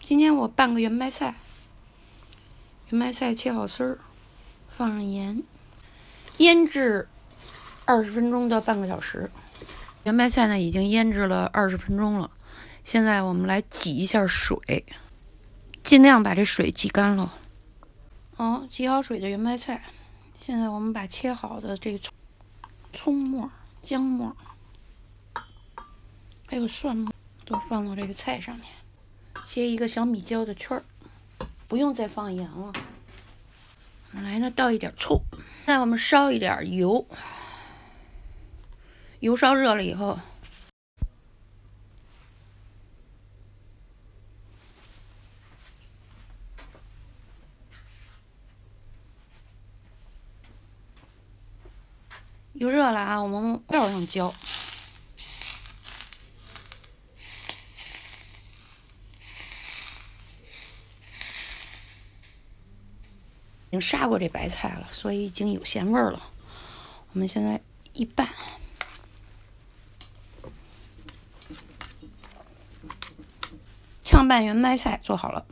今天我拌个圆白菜，圆白菜切好丝儿，放上盐，腌制20分钟到半个小时。圆白菜呢已经腌制了20分钟了，现在我们来挤一下水，尽量把这水挤干了。挤好水的圆白菜，现在我们把切好的这个葱末、姜末，还有蒜末都放到这个菜上面，切一个小米椒的圈儿，不用再放盐了。来呢，倒一点醋，现在我们烧一点油，油烧热了以后，油热了啊，我们料上浇。已经杀过这白菜了，所以已经有咸味了。我们现在一拌，炝拌圆白菜做好了。